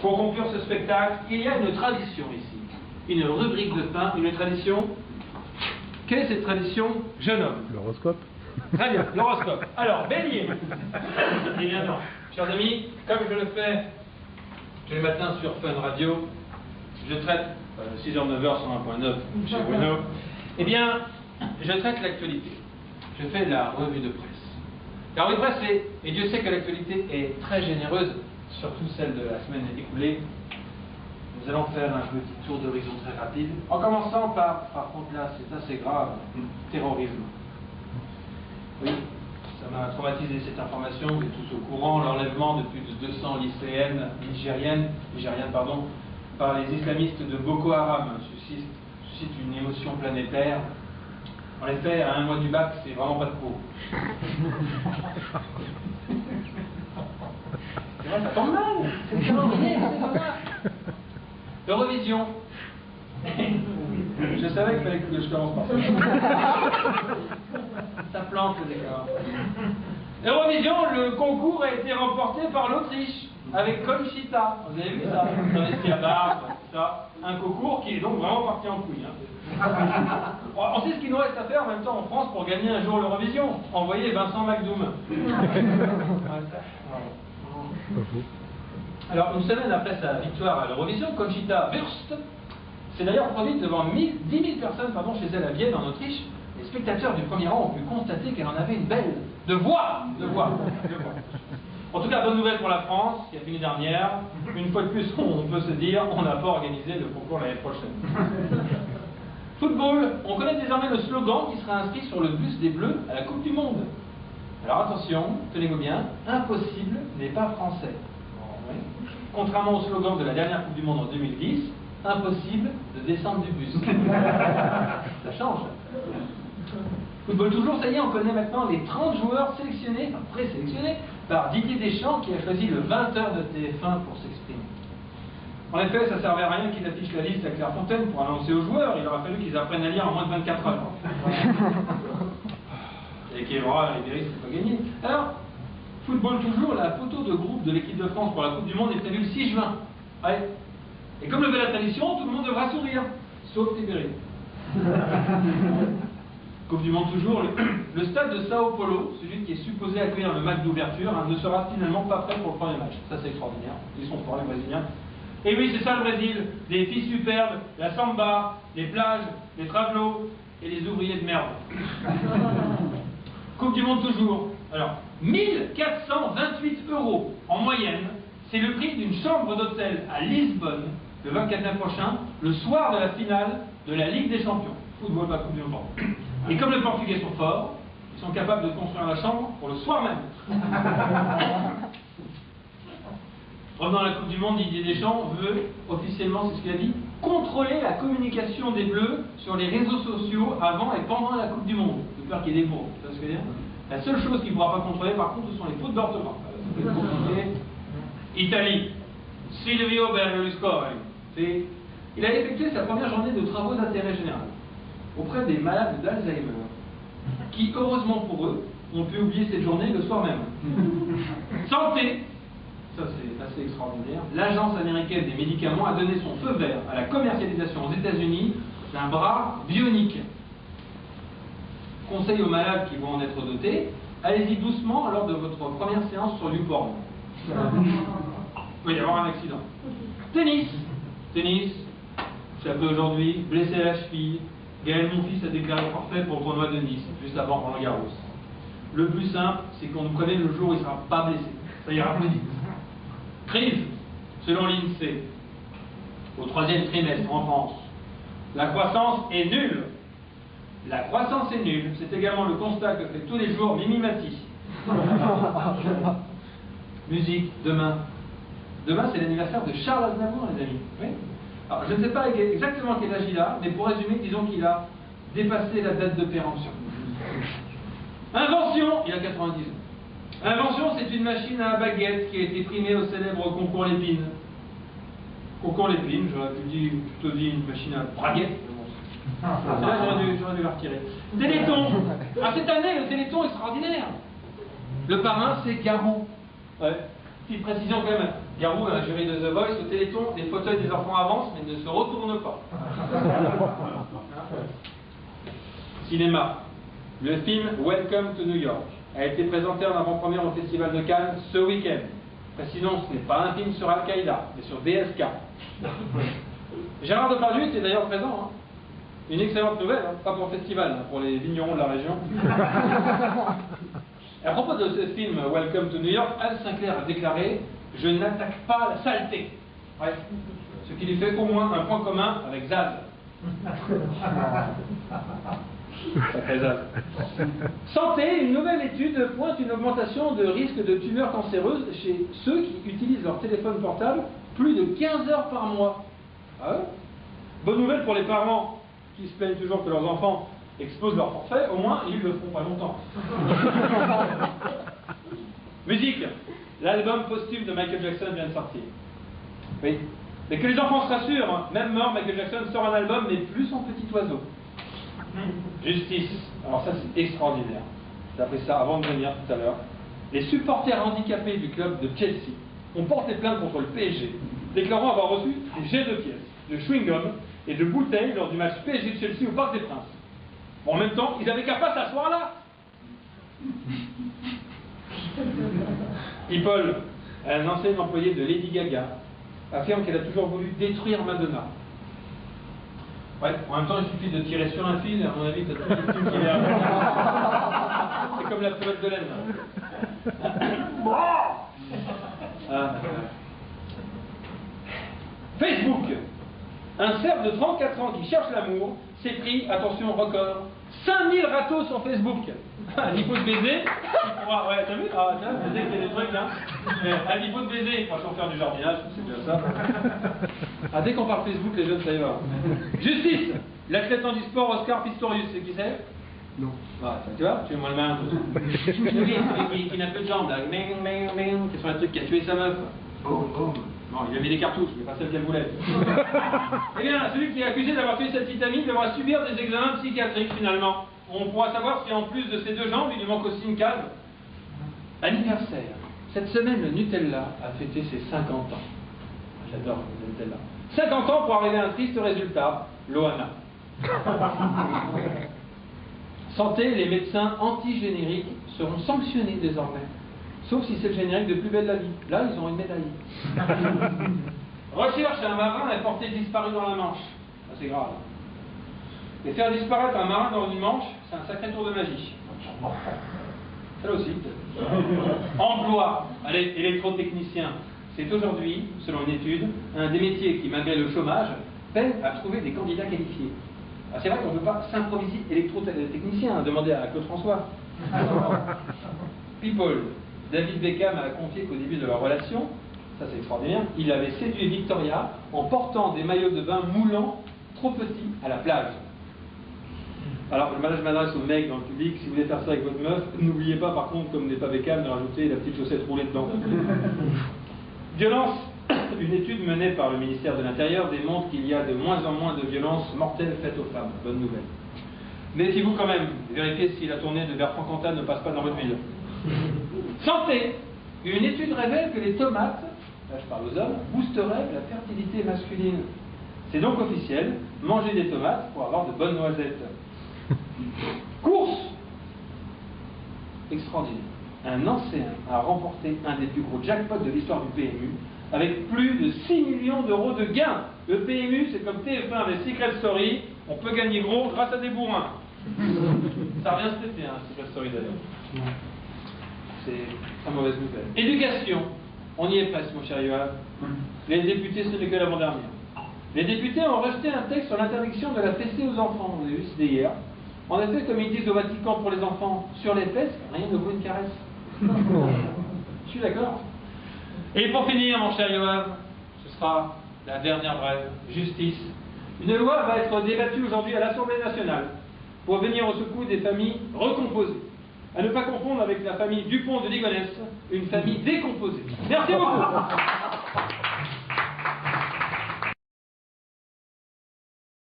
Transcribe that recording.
Pour conclure ce spectacle, il y a une tradition ici, une rubrique de fin, une tradition. Quelle est cette tradition, jeune homme? L'horoscope. Très bien, l'horoscope. Alors, Bélier. Eh bien non, chers amis, comme je le fais tous les matins sur Fun Radio, je traite 6h, 9h sur 1.9 chez Bruno. Eh bien, je traite l'actualité. Je fais la revue de presse. La revue de presse, et Dieu sait que l'actualité est très généreuse, surtout celle de la semaine écoulée. Nous allons faire un petit tour d'horizon très rapide, en commençant par contre là, c'est assez grave, terrorisme. Oui, ça m'a traumatisé cette information, vous êtes tous au courant, l'enlèvement de plus de 200 lycéennes nigériennes, par les islamistes de Boko Haram suscite une émotion planétaire. En effet, à 1 mois du bac, c'est vraiment pas de peau. C'est vrai, ça tombe mal. C'est calendrier, c'est comme ça. Eurovision. Je savais qu'il fallait que je commence par ça. Ça plante le décor. Eurovision, le concours a été remporté par l'Autriche avec Conchita. Vous avez vu ça? Investi à barbe, tout ça. Un concours qui est donc vraiment parti en couille. On sait ce qu'il nous reste à faire en même temps en France pour gagner un jour l'Eurovision. Envoyer Vincent McDoom. Alors, une semaine après sa victoire à l'Eurovision, Conchita Wurst s'est d'ailleurs produite devant 10 000 personnes chez elle à Vienne, en Autriche. Les spectateurs du premier rang ont pu constater qu'elle en avait une belle de voix. En tout cas, bonne nouvelle pour la France, qui a fini dernière. Une fois de plus, on peut se dire, on n'a pas organisé le concours l'année prochaine. Football, on connaît désormais le slogan qui sera inscrit sur le bus des Bleus à la Coupe du Monde. Alors attention, tenez-vous bien, impossible n'est pas français. Oui. Contrairement au slogan de la dernière Coupe du Monde en 2010, impossible de descendre du bus. Ça change. Football toujours, ça y est, on connaît maintenant les 30 joueurs sélectionnés, enfin présélectionnés, par Didier Deschamps qui a choisi le 20h de TF1 pour s'exprimer. En effet, ça ne servait à rien qu'il affiche la liste à Clairefontaine pour annoncer aux joueurs, il aurait fallu qu'ils apprennent à lire en moins de 24 heures. Et Kévra et Ribéry, c'est pas gagné. Alors, football toujours, la photo de groupe de l'équipe de France pour la Coupe du Monde est prévue le 6 juin. Ouais. Et comme le veut la tradition, tout le monde devra sourire, sauf Ribéry. Coupe du Monde toujours, le stade de Sao Paulo, celui qui est supposé accueillir le match d'ouverture, ne sera finalement pas prêt pour le premier match. Ça c'est extraordinaire, ils sont forts les Brésiliens. Et oui, c'est ça le Brésil, des filles superbes, la samba, les plages, les travelots et les ouvriers de merde. Coupe du Monde toujours. Alors, 1428 € en moyenne, c'est le prix d'une chambre d'hôtel à Lisbonne le 24 mai prochain, le soir de la finale de la Ligue des Champions. Football, pas Coupe du Monde. Et comme les Portugais sont forts, ils sont capables de construire la chambre pour le soir même. Revenant à la Coupe du Monde, Didier Deschamps veut, officiellement, c'est ce qu'il a dit, contrôler la communication des Bleus sur les réseaux sociaux avant et pendant la Coupe du Monde. De peur qu'il y ait des mots, tu vois ce que je veux dire? La seule chose qu'il ne pourra pas contrôler, par contre, ce sont les fautes d'orthographe. Italie. Silvio Berlusconi. Il a effectué sa première journée de travaux d'intérêt général auprès des malades d'Alzheimer, qui, heureusement pour eux, ont pu oublier cette journée le soir même. Santé, ça c'est assez extraordinaire, l'agence américaine des médicaments a donné son feu vert à la commercialisation aux États-Unis d'un bras bionique. Conseil aux malades qui vont en être dotés, allez-y doucement lors de votre première séance sur YouPorn. Il peut y avoir un accident. Tennis, j'ai appris aujourd'hui, blessé à la cheville. Gaël Monfils a déclaré forfait pour le tournoi de Nice, juste avant Roland Garros. Le plus simple, c'est qu'on nous prévienne le jour où il ne sera pas blessé. Ça ira plus vite. Crise, selon l'INSEE, au 3e trimestre en France. La croissance est nulle. La croissance est nulle. C'est également le constat que fait tous les jours Mimi Mati. Musique, demain. Demain, c'est l'anniversaire de Charles Aznavour, les amis. Oui. Alors, je ne sais pas exactement quel âge il a, mais pour résumer, disons qu'il a dépassé la date de péremption. Invention, il a 90 ans. Invention, c'est une machine à baguette qui a été primée au célèbre concours Lépine. Concours Lépine, j'aurais plutôt dit une machine à braguette. Là, j'aurais dû la retirer. Téléthon. Ah, cette année, le Téléthon extraordinaire. Le parrain, c'est Garou. Ouais. Petite précision quand même Garou, un jury de The Voice, au Téléthon, les fauteuils des enfants avancent mais ne se retournent pas. Cinéma. Le film Welcome to New York a été présenté en avant-première au Festival de Cannes ce week-end. Sinon, ce n'est pas un film sur Al-Qaïda, mais sur DSK. Gérard Depardieu était d'ailleurs présent. Hein. Une excellente nouvelle, hein, pas pour le festival, hein, pour les vignerons de la région. À propos de ce film Welcome to New York, Anne Sinclair a déclaré « Je n'attaque pas la saleté ». Ouais. Ce qui lui fait au moins un point commun avec Zaz. Sacré Zaz. Santé, une nouvelle étude pointe une augmentation de risque de tumeurs cancéreuses chez ceux qui utilisent leur téléphone portable plus de 15 heures par mois. Ah ouais? Bonne nouvelle pour les parents qui se plaignent toujours que leurs enfants exposent leur forfait, au moins ils le feront pas longtemps. Musique. L'album posthume de Michael Jackson vient de sortir. Oui. Mais que les enfants se rassurent, hein. Même mort, Michael Jackson sort un album, mais plus son petit oiseau. Justice. Alors ça c'est extraordinaire. J'ai appris ça avant de venir tout à l'heure. Les supporters handicapés du club de Chelsea ont porté plainte contre le PSG, déclarant avoir reçu des jets de pièces, de chewing-gum et de bouteilles lors du match PSG de Chelsea au Parc des Princes. Bon, en même temps, ils avaient qu'à pas s'asseoir là. People, un ancien employé de Lady Gaga, affirme qu'elle a toujours voulu détruire Madonna. Ouais, en même temps, il suffit de tirer sur un fil, à mon avis, t'as tout le film qui vient. C'est comme la pelote de laine. Facebook. Un cerf de 34 ans qui cherche l'amour s'est pris, attention, record, 5000 râteaux sur Facebook. Il faut se baiser, il pourra... Ouais, t'as vu? Ah, tiens, baiser, qu'il y a des trucs, hein. Il faut se baiser, franchement, faire du jardinage, c'est bien ça. Ah, dès qu'on parle Facebook, les jeunes, ça y va. Justice. L'athlète en e-sport Oscar Pistorius, c'est qui c'est? Non. Ah, tu vois, tu es moins le main. Celui qui n'a plus de jambes, là, qui sont un truc qui a tué sa meuf. Non, il a mis des cartouches, mais pas celle qu'elle voulait. Eh bien, celui qui est accusé d'avoir tué cette petite amie devra subir des examens psychiatriques, finalement. On pourra savoir si en plus de ses deux jambes, il lui manque aussi une calme. Anniversaire. Cette semaine, le Nutella a fêté ses 50 ans. J'adore le Nutella. 50 ans pour arriver à un triste résultat, Loana. Santé, les médecins anti-génériques seront sanctionnés désormais. Sauf si c'est le générique de Plus belle la vie. Là, ils ont une médaille. Recherche, un marin est porté disparu dans la Manche. Ah, c'est grave. Et faire disparaître un marin dans une Manche, c'est un sacré tour de magie. Ça aussi. Emploi, allez, électrotechnicien. C'est aujourd'hui, selon une étude, un des métiers qui, malgré le chômage, peine à trouver des candidats qualifiés. Ah, c'est vrai qu'on ne peut pas s'improviser électrotechnicien, demander à Claude François. People. David Beckham a confié qu'au début de leur relation, ça c'est extraordinaire, il avait séduit Victoria en portant des maillots de bain moulants trop petits à la plage. Alors, je m'adresse aux mecs dans le public, si vous voulez faire ça avec votre meuf, n'oubliez pas par contre, comme n'est pas Beckham, de rajouter la petite chaussette roulée dedans. Violence. Une étude menée par le ministère de l'Intérieur démontre qu'il y a de moins en moins de violences mortelles faites aux femmes. Bonne nouvelle. Méfiez-vous quand même, vérifiez si la tournée de Bertrand Cantat ne passe pas dans votre ville. Santé. Une étude révèle que les tomates, là je parle aux hommes, boosteraient la fertilité masculine. C'est donc officiel, mangez des tomates pour avoir de bonnes noisettes. Course. Extraordinaire. Un ancien a remporté un des plus gros jackpots de l'histoire du PMU, avec plus de 6 millions d'euros de gains. Le PMU, c'est comme TF1 avec Secret Story, on peut gagner gros grâce à des bourrins. Ça revient cet été, hein, Secret Story d'ailleurs. C'est très mauvaise nouvelle. Éducation. On y est presque, mon cher Yoann. Les députés, ce n'est que l'avant-dernière. Les députés ont rejeté un texte sur l'interdiction de la fessée aux enfants. Vous avez vu, c'était hier. En effet, comme ils disent au Vatican pour les enfants, sur les fesses, rien ne vaut une caresse. Je suis d'accord. Et pour finir, mon cher Yoann, ce sera la dernière brève. Justice. Une loi va être débattue aujourd'hui à l'Assemblée nationale pour venir au secours des familles recomposées. À ne pas confondre avec la famille Dupont de Ligonnès, une famille décomposée. Merci beaucoup.